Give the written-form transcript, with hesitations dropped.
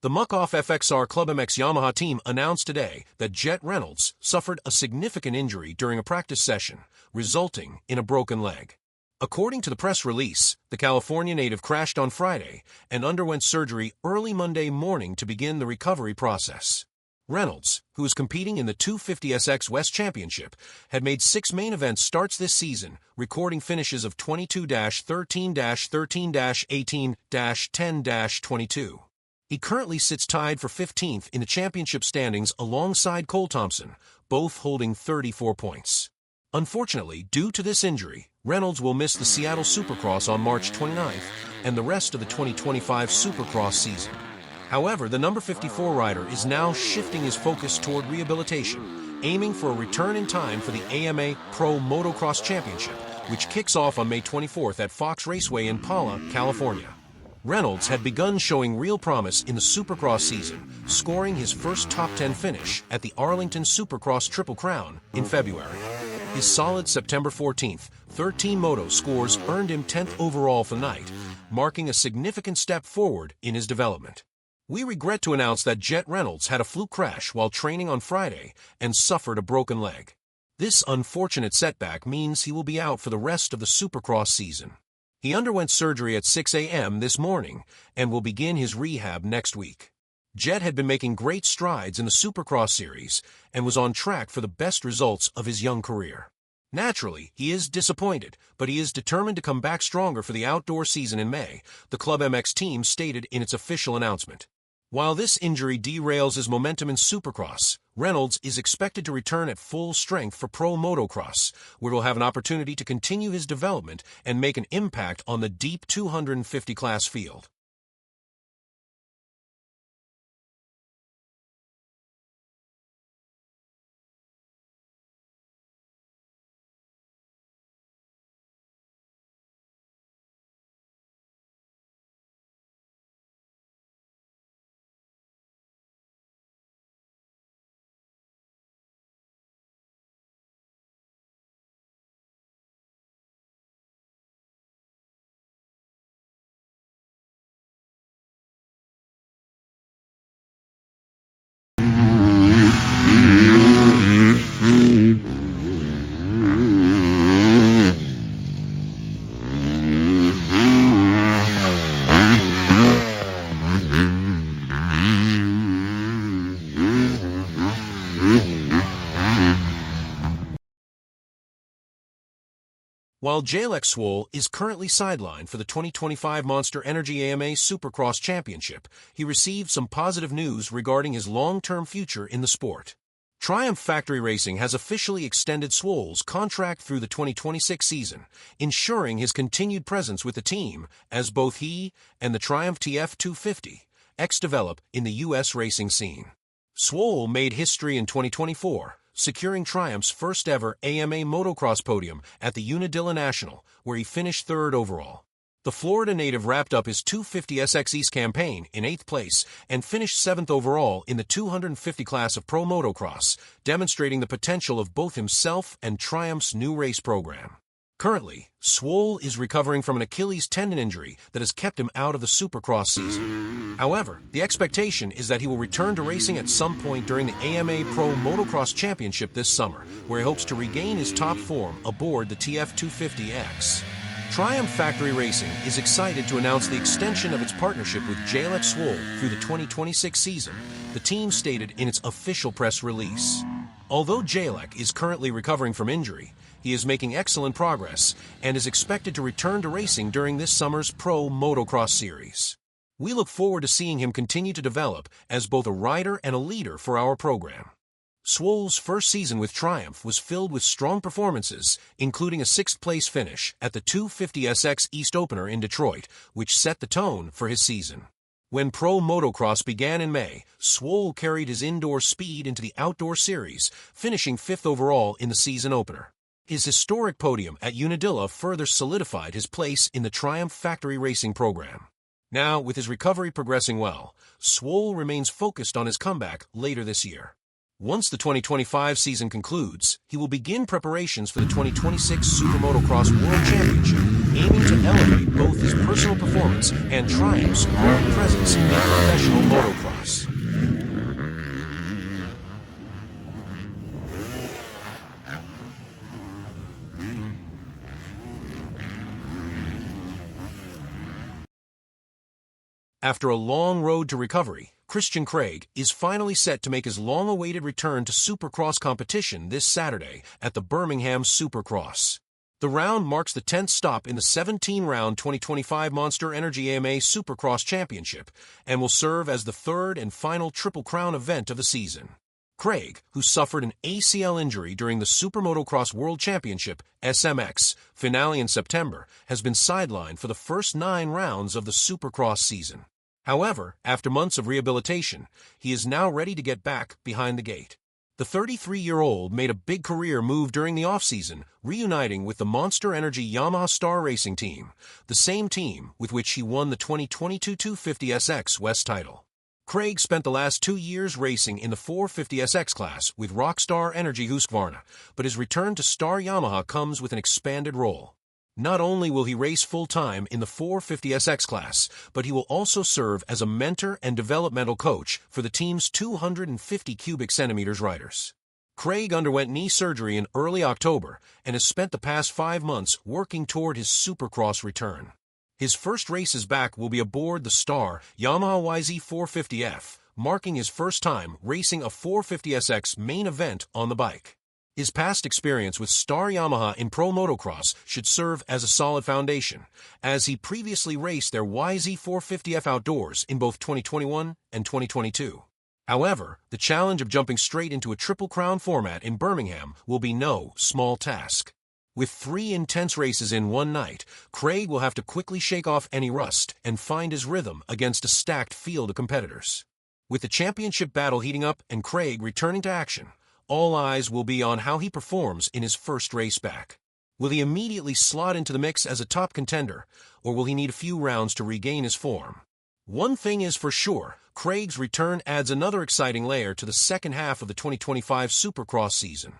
The Muck-Off FXR Club MX Yamaha team announced today that Jett Reynolds suffered a significant injury during a practice session, resulting in a broken leg. According to the press release, the California native crashed on Friday and underwent surgery early Monday morning to begin the recovery process. Reynolds, who is competing in the 250SX West Championship, had made 6 main event starts this season, recording finishes of 22-13-13-18-10-22. He currently sits tied for 15th in the championship standings alongside Cole Thompson, both holding 34 points. Unfortunately, due to this injury, Reynolds will miss the Seattle Supercross on March 29th and the rest of the 2025 Supercross season. However, the number 54 rider is now shifting his focus toward rehabilitation, aiming for a return in time for the AMA Pro Motocross Championship, which kicks off on May 24th at Fox Raceway in Pala, California. Reynolds had begun showing real promise in the Supercross season, scoring his first top 10 finish at the Arlington Supercross Triple Crown in February. His solid September 14th 13 moto scores earned him 10th overall for the night, marking a significant step forward in his development. We regret to announce that Jett Reynolds had a fluke crash while training on Friday and suffered a broken leg. This unfortunate setback means he will be out for the rest of the Supercross season. He underwent surgery at 6 a.m. this morning and will begin his rehab next week. Jett had been making great strides in the Supercross series and was on track for the best results of his young career. Naturally, he is disappointed, but he is determined to come back stronger for the outdoor season in May, the Club MX team stated in its official announcement. While this injury derails his momentum in Supercross, Reynolds is expected to return at full strength for Pro Motocross, where he'll have an opportunity to continue his development and make an impact on the deep 250 class field. While Jalek Swoll is currently sidelined for the 2025 Monsterenergy AMA Supercross Championship, he received some positive news regarding his long-term future in the sport. Triumph Factory Racing has officially extended Swoll's contract through the 2026 season, ensuring his continued presence with the team as both he and the Triumph TF250X develop in the U.S. racing scene. Swoll made history in 2024, securing Triumph's first-ever AMA motocross podium at the Unadilla National, where he finished 3rd overall. The Florida native wrapped up his 250SX East campaign in 8th place and finished 7th overall in the 250 class of Pro Motocross, demonstrating the potential of both himself and Triumph's new race program. Currently, Swoll is recovering from an Achilles tendon injury that has kept him out of the Supercross season. However, the expectation is that he will return to racing at some point during the AMA Pro Motocross Championship this summer, where he hopes to regain his top form aboard the TF250X. Triumph Factory Racing is excited to announce the extension of its partnership with Jalek Swoll through the 2026 season, the team stated in its official press release. Although Jalek is currently recovering from injury, he is making excellent progress and is expected to return to racing during this summer's Pro Motocross Series. We look forward to seeing him continue to develop as both a rider and a leader for our program. Swoll's first season with Triumph was filled with strong performances, including a 6th-place finish at the 250SX East Opener in Detroit, which set the tone for his season. When Pro Motocross began in May, Swoll carried his indoor speed into the outdoor series, finishing 5th overall in the season opener. His historic podium at Unadilla further solidified his place in the Triumph Factory Racing program. Now, with his recovery progressing well, Swoll remains focused on his comeback later this year. Once the 2025 season concludes, he will begin preparations for the 2026 Super Motocross World Championship, aiming to elevate both his personal performance and Triumph's growing presence in professional motocross. After a long road to recovery, Criag is finally set to make his long-awaited return to Supercross competition this Saturday at the Birmingham Supercross. The round marks the 10th stop in the 17-round 2025 Monsterenergy AMA Supercross Championship and will serve as the third and final Triple Crown event of the season. Criag, who suffered an ACL injury during the Super Motocross World Championship (SMX) finale in September, has been sidelined for the first 9 rounds of the Supercross season. However, after months of rehabilitation, he is now ready to get back behind the gate. The 33-year-old made a big career move during the offseason, reuniting with the Monsterenergy Yamaha Star Racing team, the same team with which he won the 2022 250SX West title. Criag spent the last 2 years racing in the 450SX class with Rockstar Energy Husqvarna, but his return to Star Yamaha comes with an expanded role. Not only will he race full-time in the 450SX class, but he will also serve as a mentor and developmental coach for the team's 250 cubic centimeters riders. Criag underwent knee surgery in early October and has spent the past 5 months working toward his Supercross return. His first races back will be aboard the Star Yamaha YZ450F, marking his first time racing a 450SX main event on the bike. His past experience with Star Yamaha in pro motocross should serve as a solid foundation, as he previously raced their YZ450F outdoors in both 2021 and 2022. However, the challenge of jumping straight into a Triple Crown format in Birmingham will be no small task. With 3 intense races in one night, Criag will have to quickly shake off any rust and find his rhythm against a stacked field of competitors. With the championship battle heating up and Criag returning to action, all eyes will be on how he performs in his first race back. Will he immediately slot into the mix as a top contender, or will he need a few rounds to regain his form? One thing is for sure, Criag's return adds another exciting layer to the second half of the 2025 Supercross season.